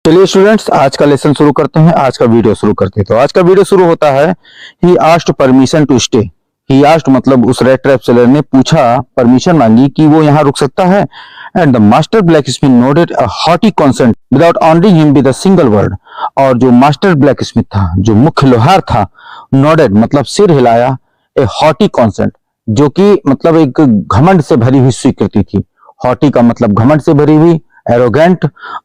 चलिए स्टूडेंट्स, आज का लेसन शुरू करते हैं। आज का वीडियो शुरू करते हैं। तो आज का वीडियो शुरू होता है ही asked permission to stay. He asked मतलब उस रेड ट्रैप सेलर ने पूछा, परमिशन मांगी कि वो यहाँ रुक सकता है। And the master blacksmith nodded a haughty consent without honouring him with a single word. और जो मास्टर ब्लैकस्मिथ था, जो मुख्य लोहार था, नोडेड मतलब सिर हिलाया, ए हॉटी कंसेंट जो कि मतलब एक घमंड से भरी हुई स्वीकृति थी। हॉटी का मतलब घमंड से भरी हुई, एरोगेंट,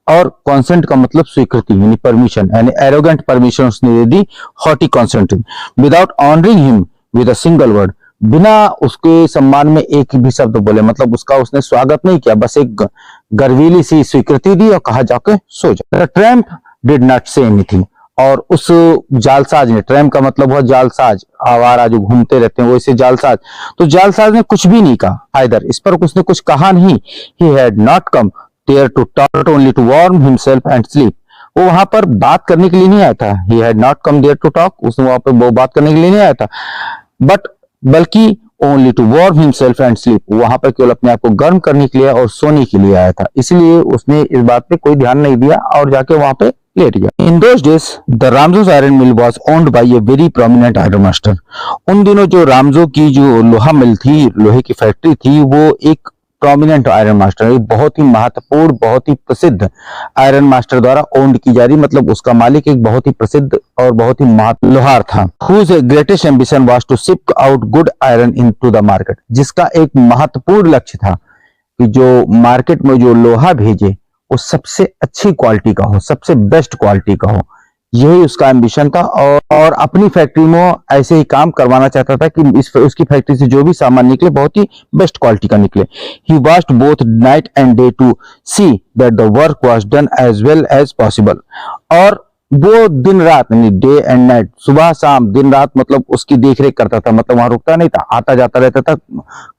और कॉन्सेंट का मतलब स्वीकृति यानी परमिशन, यानी एरोगेंट परमिशन उसने दे दी haughty consent. Without honouring him with a single word, बिना उसके सम्मान में एक भी शब्द बोले, मतलब उसका उसने स्वागत नहीं किया, बस एक गर्वीली सी स्वीकृति दी और कहा जाके सो जा। Tramp did not say anything. और उस जालसाज ने, ट्रैम्प का मतलब हुआ जालसाज, आवारा जो घूमते रहते हैं, वैसे जालसाज, तो जालसाज ने कुछ भी नहीं कहा। आइदर इस पर उसने कुछ कहा नहीं। He had not come there to talk, only to warm himself and sleep। वो वहां पर बात करने के लिए नहीं आया था। He had not come there to talk, उसने वहां पर वो बात करने के लिए नहीं आया था, बट बल्कि only to warm himself and sleep, वहां पर केवल अपने आप को गर्म करने के लिए और सोने के लिए आया था। इसलिए उसने इस बात पे कोई ध्यान नहीं दिया और जाके वहां पे लेट गया। In those days, the Ramzo's iron mill was owned by a very prominent iron master। उन दिनों जो रामजो की जो लोहा मिल थी, लोहे की फैक्ट्री थी, वो एक प्रोमिनेंट आयरन मास्टर, बहुत ही महत्वपूर्ण, बहुत ही प्रसिद्ध आयरन मास्टर द्वारा ओन्ड की जा रही, मतलब उसका मालिक एक बहुत ही प्रसिद्ध और बहुत ही महत्वपूर्ण लोहार था। Whose greatest ambition was to ship out good iron into the market, जिसका एक महत्वपूर्ण लक्ष्य था कि जो मार्केट में जो लोहा भेजे वो सबसे अच्छी क्वालिटी का हो, सबसे बेस्ट क्वालिटी का हो, यही उसका एम्बिशन था। और अपनी फैक्ट्री में ऐसे ही काम करवाना चाहता था कि उसकी फैक्ट्री से जो भी सामान निकले बहुत ही बेस्ट क्वालिटी का निकले। He watched both night and day to see that the work was done as well as possible. और वो दिन रात यानी डे एंड नाइट, सुबह शाम दिन रात, मतलब उसकी देखरेख करता था, मतलब वहां रुकता नहीं था, आता जाता रहता था,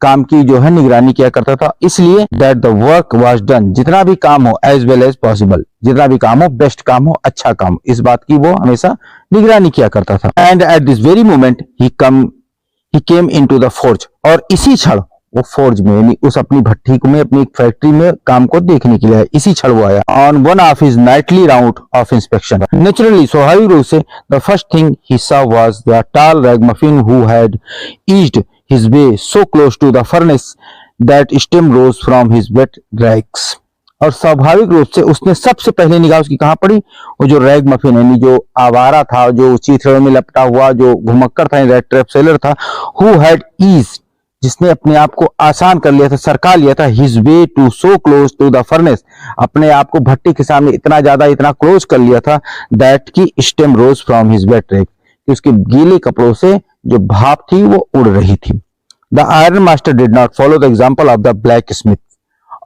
काम की जो है निगरानी किया करता था, इसलिए that the work was done, जितना भी काम हो एज वेल एज पॉसिबल, जितना भी काम हो, बेस्ट काम हो, अच्छा काम हो, इस बात की वो हमेशा निगरानी किया करता था। And at this very moment he came into the forge, और इसी क्षण वो फोर्ज में यानी उस अपनी भट्टी में, अपनी फैक्ट्री में काम को देखने के लिए इसी क्षण वो आया। On one of his nightly round of inspection, naturally स्वाभाविक रूप से the first thing he saw was the tall ragamuffin who had eased his way so close to the furnace that steam rose from his wet rags. और स्वाभाविक रूप से उसने सबसे पहले निगाह उसकी कहां पड़ी, वो जो रैग मफिन यानी जो आवारा था, जो चीथड़े में लपटा हुआ जो घुमक्कर था, रेड ट्रैप सेलर था, हु हैड ईज्ड, जिसने अपने आप को आसान कर लिया था, सरका लिया था, his way to so close to the furnace, अपने आप को भट्टी के सामने इतना ज्यादा, इतना क्लोज कर लिया था, दैट की steam rose from his wet rag, कि उसके गीले कपड़ों से जो भाप थी वो उड़ रही थी। The iron master did not follow the example of the black Smith.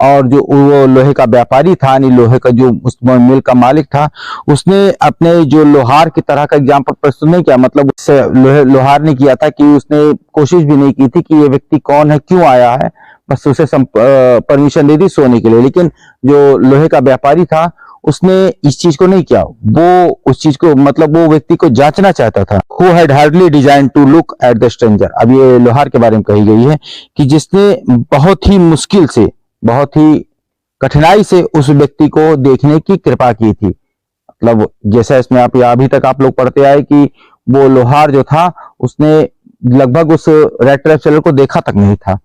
और जो वो लोहे का व्यापारी था, यानी लोहे का जो उस मिल का मालिक था, उसने अपने जो लोहार की तरह का एग्जाम्पल प्रस्तुत नहीं किया, मतलब उससे लोहार ने किया था कि उसने कोशिश भी नहीं की थी कि ये व्यक्ति कौन है, क्यों आया है, बस उसे परमिशन दे दी सोने के लिए। लेकिन जो लोहे का व्यापारी था उसने इस चीज को नहीं किया, वो उस चीज को, मतलब वो व्यक्ति को जांचना चाहता था। Who had hardly designed to look at the stranger, अब ये लोहार के बारे में कही गई है कि जिसने बहुत ही मुश्किल से, बहुत ही कठिनाई से उस व्यक्ति को देखने की कृपा की थी। मतलब जैसा इसमें आप अभी तक आप लोग पढ़ते आए कि वो लोहार जो था उसने लगभग उस रेड ट्रैप सेलर को देखा तक नहीं था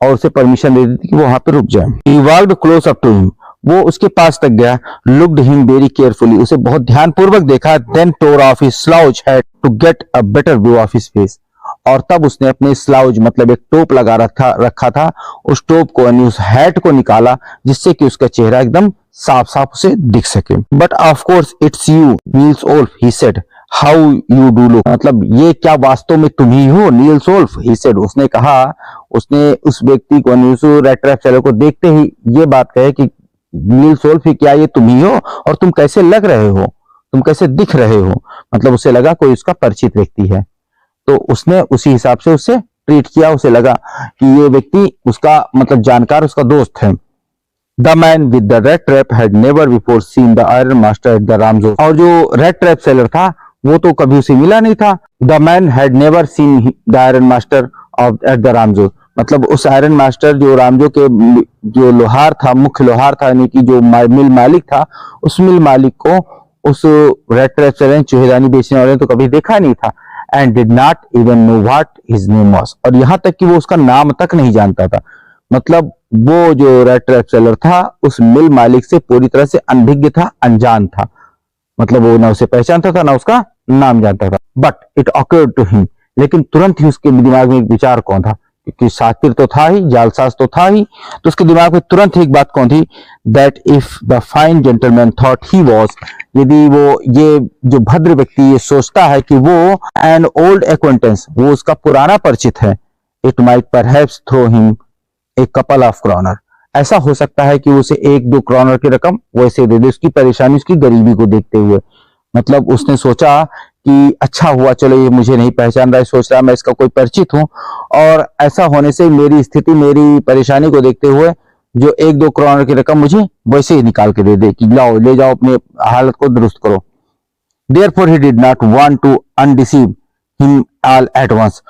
और उसे परमिशन दे दी थी कि वो वहां पे रुक जाए। He walked close up to him, वो उसके पास तक गया, looked him very carefully, उसे बहुत ध्यानपूर्वक देखा, then tore off his slouch hat to get a better view of his face, और तब उसने अपने स्लाउज मतलब एक टोप लगा रखा था, उस टोप को यानी उस हैट को निकाला जिससे कि उसका चेहरा एकदम साफ साफ उसे दिख सके। But of course it's you Niels Olf, he said, how you do look, मतलब ये क्या वास्तव में तुम ही हो नील्स ओल्फ, ही सेड, उसने कहा, उसने उस व्यक्ति को, उस रेड ट्रैप सेलर को देखते ही ये बात कहे कि नील्स ओल्फ, क्या ये तुम ही हो, और तुम कैसे लग रहे हो, तुम कैसे दिख रहे हो, मतलब उसे लगा कोई उसका परिचित व्यक्ति है, तो उसने उसी हिसाब से उससे ट्रीट किया, उसे लगा कि ये व्यक्ति उसका मतलब जानकार, उसका दोस्त है। The man with the red trap had never before seen the iron master at the Ramjo, और जो रेड ट्रैप सेलर था वो तो कभी उसे मिला नहीं था। The man had never seen the iron master of at the Ramjo, मतलब उस आयरन मास्टर जो रामजो के जो लोहार था, मुख्य लोहार था, यानी कि जो मिल मालिक था, उस मिल मालिक को उस रेड ट्रैप चूहेदानी बेचने वाले तो कभी देखा नहीं था, and did not even know what his name was, और यहाँ तक कि वो उसका नाम तक नहीं जानता था। मतलब वो जो रेड ट्रैप सेलर था उस मिल मालिक से पूरी तरह से अनभिज्ञ था, अनजान था। मतलब वो ना उसे पहचानता था ना उसका नाम जानता था। But it awkward to him, लेकिन तुरंत ही उसके दिमाग में एक विचार कौन था, क्योंकि सातिर तो था ही, जालसाज तो था ही, तो उसके दिमाग में तुरंत ही एक बात कौन थी, that if the fine gentleman thought he was, यदि वो ये जो भद्र व्यक्ति ये सोचता है कि वो एन ओल्ड एक्वेंटेंस, वो उसका पुराना परिचित है, it might perhaps throw him a couple of kronor, ऐसा हो सकता है कि उसे 1-2 क्रॉनर की रकम वैसे दे दे, उसकी परेशानी, उसकी गरीबी को देखते हुए। मतलब उसने सोचा कि अच्छा हुआ, चलो ये मुझे नहीं पहचान रहा है, सोच रहा मैं इसका कोई परिचित हूं, और ऐसा होने से मेरी स्थिति, मेरी परेशानी को देखते हुए जो 1-2 क्रॉनर की रकम मुझे वैसे ही निकाल के दे दे कि लाओ ले जाओ, अपने हालत को दुरुस्त करो। Therefore he did not want to undeceive him all at once,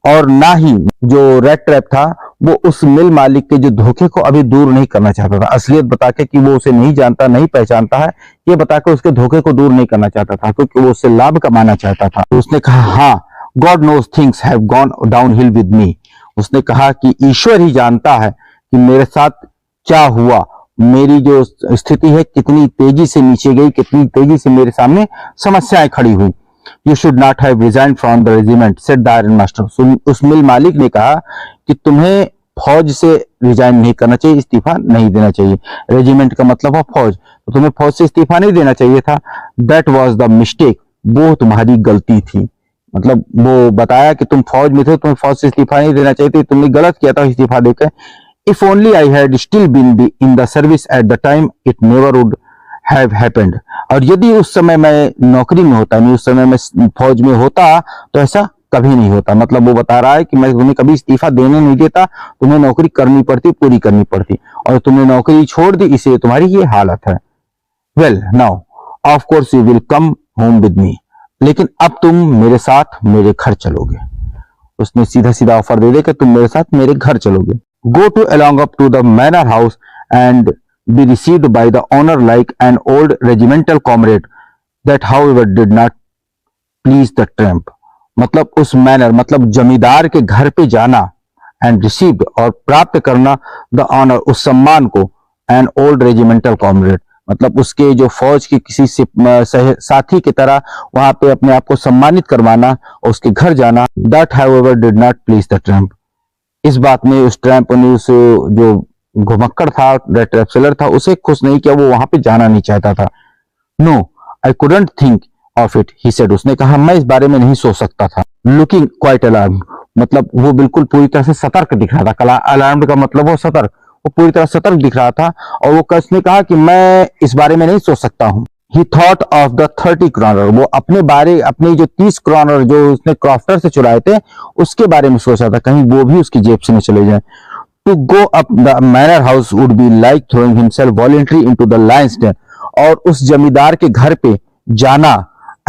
और ना ही जो रेड ट्रैप था वो उस मिल मालिक के जो धोखे को अभी दूर नहीं करना चाहता था, असलियत बता के कि वो उसे नहीं जानता, नहीं पहचानता है, ये बता के उसके धोखे को दूर नहीं करना चाहता था, क्योंकि वो उससे लाभ कमाना चाहता था। तो उसने कहा, हाँ, God knows things have gone downhill with me, उसने कहा कि ईश्वर ही जानता है कि मेरे साथ क्या हुआ, मेरी जो स्थिति है कितनी तेजी से नीचे गई, कितनी तेजी से मेरे सामने समस्याएं खड़ी हुई। You should not have resigned from the regiment, said the iron master. उस मिल मालिक ने कहा कि तुम्हें फौज से रिजाइन नहीं करना चाहिए, इस्तीफा नहीं देना चाहिए। रेजिमेंट का मतलब है फौज, तो तुम्हें फौज से इस्तीफा नहीं देना चाहिए था। That was the mistake, वो तुम्हारी गलती थी। मतलब वो बताया कि तुम फौज में थे, तुम्हें फौज से इस्तीफा नहीं देना चाहिए, तुमने गलत किया था इस्तीफा देकर। If only I had still been in the service at the time, it never would have happened. और यदि उस समय मैं नौकरी में होता, नहीं उस समय मैं फौज में होता, तो ऐसा कभी नहीं होता। मतलब वो बता रहा है कि मैं तुम्हें कभी इस्तीफा देने नहीं देता, तुम्हें नौकरी करनी पड़ती, पूरी करनी पड़ती, और तुमने नौकरी छोड़ दी, इसलिए तुम्हारी ये हालत है। Well now of course you will come home with me, लेकिन अब तुम मेरे साथ मेरे घर चलोगे। उसने सीधा सीधा ऑफर दे दिया कि तुम मेरे साथ मेरे घर चलोगे। Go to along up to the manor house and be received by the owner like an old regimental comrade, that however did not please the tramp। मतलब उस मैनर, मतलब जमींदार के घर पे जाना, एंड रिसीव्ड और प्राप्त करना, द ऑनर उस सम्मान को, एन ओल्ड रेजिमेंटल कॉमरेड मतलब उसके जो फौज के किसी साथी की तरह वहां पे अपने आप को सम्मानित करवाना, और उसके घर जाना। That however did not please the tramp, इस बात में उस ट्रैम्प ने, उस जो घुमक्कड़ था, ट्रैप सेलर था, उसे खुश नहीं किया, वो वहां पे जाना नहीं चाहता था। No I couldn't think of it, he said, उसने कहा मैं इस बारे में नहीं सोच सकता था। लुकिंग क्वाइट अलार्म्ड, मतलब वो बिल्कुल पूरी तरह से सतर्क दिख रहा था। अलार्म्ड का मतलब वो सतर्क, वो पूरी तरह सतर्क दिख रहा था, और वो उसने कहा कि मैं इस बारे में नहीं सोच सकता हूं। He thought of the 30 क्रॉनर, वो अपने जो 30 क्रॉनर जो उसने क्रॉफ्टर से चुराए थे उसके बारे में सोचा था, कहीं वो भी उसकी जेब से न चले जाए। To go up the manor house would be like throwing himself voluntarily into the lion's den, और उस जमींदार के घर पे जाना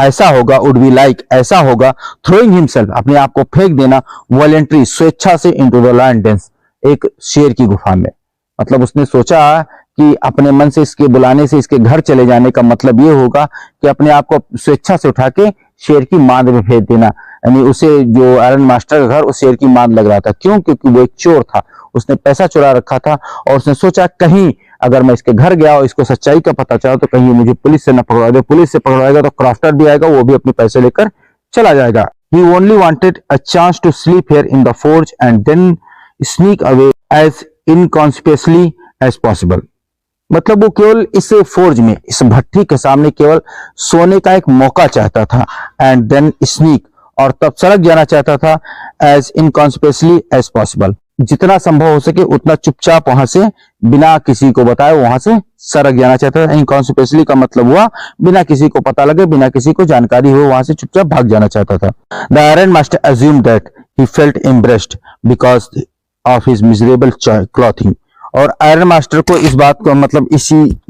ऐसा होगा, would be like ऐसा होगा, throwing himself अपने आप को फेंक देना, voluntarily स्वेच्छा से, into the lion's den एक शेर की गुफा में। मतलब उसने सोचा कि अपने मन से इसके बुलाने से इसके घर चले जाने का मतलब ये होगा कि अपने आप को स्वेच्छा से उठा के शेर की मांद में फेंक देना। यानी उसे जो आयरन मास्टर का घर उस शेर की मांद लग रहा था। क्यों? क्योंकि वो एक चोर था, उसने पैसा चुरा रखा था, और उसने सोचा कहीं अगर मैं इसके घर गया और इसको सच्चाई का पता चला तो कहीं मुझे पुलिस से न पकड़वा दे, पुलिस से पकड़वाएगा तो क्रॉफ्टर भी आएगा, वो भी अपने पैसे लेकर चला जाएगा। He only wanted a chance to sleep here in the forge and then sneak away as inconspicuously as possible। मतलब वो केवल इस फोर्ज में, इस भट्टी के सामने केवल सोने का एक मौका चाहता था, एंड देन स्नीक, और तब सड़क जाना चाहता था, एज इनकॉन्सिक्वेंसली एज पॉसिबल, जितना संभव हो सके उतना चुपचाप वहां से बिना किसी को बताए वहां से सड़क जाना चाहता था। इनकॉन्सिक्वेंसली का मतलब हुआ बिना किसी को पता लगे, बिना किसी को जानकारी हो, वहां से चुपचाप भाग जाना चाहता था। The iron master assumed that he felt embarrassed because of his miserable clothing, और आयरन मास्टर को इस बात को, मतलब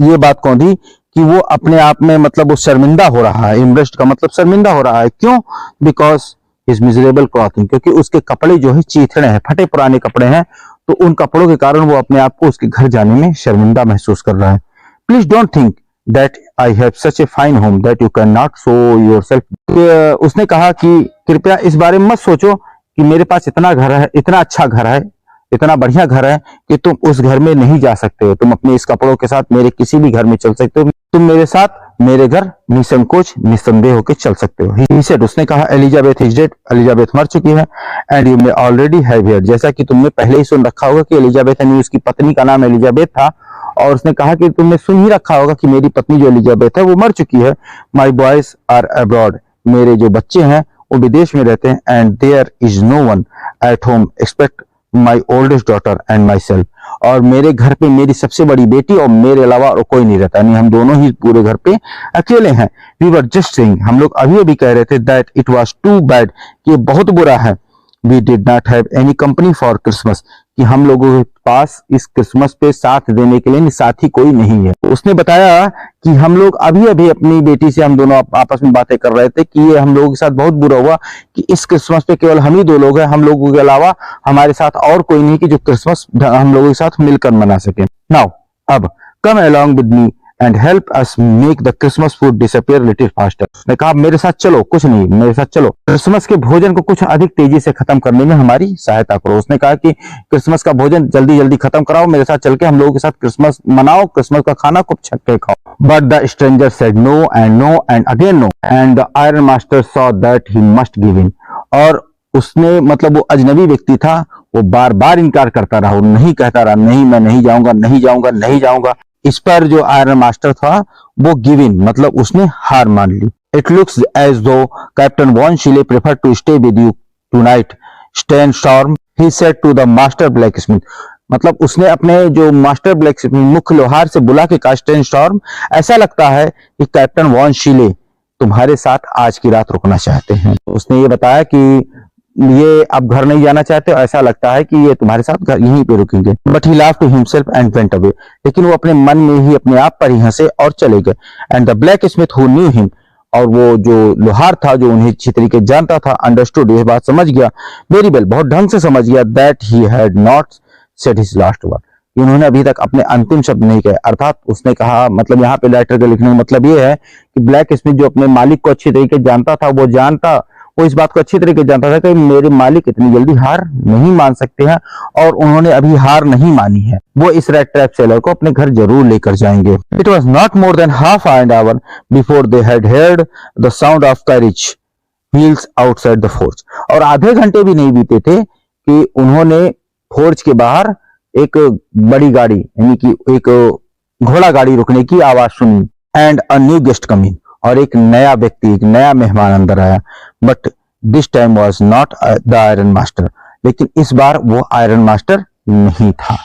ये बात कौन थी कि वो अपने आप में, मतलब वो शर्मिंदा हो रहा है। इम्ब्रेस्ड का मतलब शर्मिंदा हो रहा है। क्यों? बिकॉज हिज मिजरेबल क्लॉथिंग, क्योंकि उसके कपड़े जो है चीथड़े हैं, फटे पुराने कपड़े हैं, तो उन कपड़ों के कारण वो अपने आप को उसके घर जाने में शर्मिंदा महसूस कर रहा है। Please don't think that I have such a fine home that you can not show yourself. उसने कहा कि कृपया इस बारे में मत सोचो कि मेरे पास इतना घर है, इतना अच्छा घर है, इतना बढ़िया घर है कि तुम उस घर में नहीं जा सकते हो, तुम अपने इस कपड़ों के साथ मेरे किसी भी घर में चल सकते हो, तुम मेरे साथ मेरे घर निसंकोच निस्संदेह होकर चल सकते हो। He said, उसने कहा एलिजाबेथ इज डेड, एलिजाबेथ मर चुकी है, and you may already have heard, जैसा कि तुमने पहले ही सुन रखा होगा कि एलिजाबेथ यानी उसकी पत्नी का नाम एलिजाबेथ था, और उसने कहा कि तुमने सुन ही रखा होगा कि मेरी पत्नी जो एलिजाबेथ है वो मर चुकी है। माई बॉयज आर अब्रॉड, मेरे जो बच्चे हैं वो विदेश में रहते हैं, and there is no one at home expect my oldest daughter and myself, और मेरे घर पे मेरी सबसे बड़ी बेटी और मेरे अलावा और कोई नहीं रहता, नहीं हम दोनों ही पूरे घर पे अकेले हैं। वी वर जस्ट सेइंग, हम लोग अभी अभी कह रहे थे that it was too bad, कि बहुत बुरा है। We did not have any company for Christmas, कि हम लोगों के पास इस क्रिसमस पे साथ देने के लिए साथी कोई नहीं है। उसने बताया कि हम लोग अभी अभी अपनी बेटी से हम दोनों आपस में बातें कर रहे थे कि ये हम लोगों के साथ बहुत बुरा हुआ कि इस क्रिसमस पे केवल हम ही दो लोग हैं, हम लोगों के अलावा हमारे साथ और कोई नहीं कि जो क्रिसमस हम लोगों के साथ मिलकर मना सके। नाउ अब come along with me and help us make the Christmas food disappear little faster. उसने कहा मेरे साथ चलो, कुछ नहीं मेरे साथ चलो, क्रिसमस के भोजन को कुछ अधिक तेजी से खत्म करने में हमारी सहायता करो। उसने कहा कि क्रिसमस का भोजन जल्दी जल्दी खत्म कराओ, मेरे साथ चल के हम लोगों के साथ क्रिसमस मनाओ, क्रिसमस का खाना खूब छक के खाओ। But the stranger said no and again no, and the iron master saw that he must give in, और उसने मतलब वो अजनबी व्यक्ति था, वो बार बार इनकार करता रहा, वो नहीं कहता रहा नहीं मैं नहीं जाऊंगा नहीं जाऊंगा नहीं जाऊंगा। इस पर जो आयरन मास्टर था वो गिव इन मतलब उसने हार मान ली। It looks as though captain von Schiele prefer to stay with you tonight Stan Storm, he said to the master blacksmith, मतलब उसने अपने जो मास्टर ब्लैक मुख्य लोहार से बुला के कहा स्टैन स्टॉर्म, ऐसा लगता है कि कैप्टन वॉन शिले तुम्हारे साथ आज की रात रुकना चाहते हैं। उसने ये बताया कि ये अब घर नहीं जाना चाहते, ऐसा लगता है कि ये तुम्हारे साथ घर यहीं पे रुकेंगे। But he laughed to himself and went away, लेकिन वो अपने मन में ही अपने आप पर ही हंसे और चले गए। And the black Smith who knew him, और वो जो लोहार था जो उन्हें अच्छी तरीके जानता था, अंडरस्टूड, ये बात समझ गया, वेरी वेल बहुत ढंग से समझ गया, that he had not said his last word, उन्होंने अभी तक अपने अंतिम शब्द नहीं कहे। अर्थात उसने कहा, मतलब यहाँ पे लेटर के लिखने का मतलब ये है कि ब्लैक स्मिथ जो अपने मालिक को अच्छी तरीके जानता था, वो इस बात को अच्छी तरीके जानता था कि मेरे मालिक इतनी जल्दी हार नहीं मान सकते हैं, और उन्होंने अभी हार नहीं मानी है, वो इस रेड ट्रैप सेलर को अपने घर जरूर लेकर जाएंगे। It was not more than half an hour before they had heard the sound of carriage wheels outside the forge, और आधे घंटे भी नहीं बीते थे कि उन्होंने फोर्ज के बाहर एक बड़ी गाड़ी यानी कि एक घोड़ा गाड़ी रुकने की आवाज सुनी। एंड अ न्यू गेस्ट कम इन, और एक नया व्यक्ति, एक नया मेहमान अंदर आया। But this time was not the iron master, लेकिन इस बार वो आयरन मास्टर नहीं था।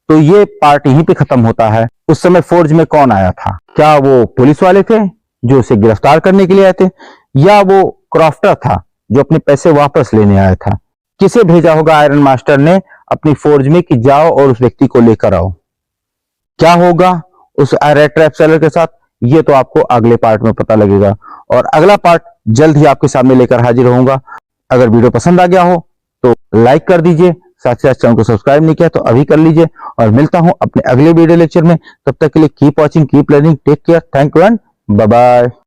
तो ये पार्ट यहीं पे खत्म होता है। उस समय फोर्ज में कौन आया था? क्या वो पुलिस वाले थे जो उसे गिरफ्तार करने के लिए आए थे, या वो क्रॉफ्टर था जो अपने पैसे वापस लेने आया था? किसे भेजा होगा आयरन मास्टर ने अपनी फोर्ज में कि जाओ और उस व्यक्ति को लेकर आओ? क्या होगा उस रेड ट्रैप सेलर के साथ, ये तो आपको अगले पार्ट में पता लगेगा, और अगला पार्ट जल्द ही आपके सामने लेकर हाजिर होऊंगा। अगर वीडियो पसंद आ गया हो तो लाइक कर दीजिए, साथ ही साथ चैनल को सब्सक्राइब नहीं किया तो अभी कर लीजिए, और मिलता हूं अपने अगले वीडियो लेक्चर में। तब तक के लिए keep watching, keep learning, take care, thank you and bye bye.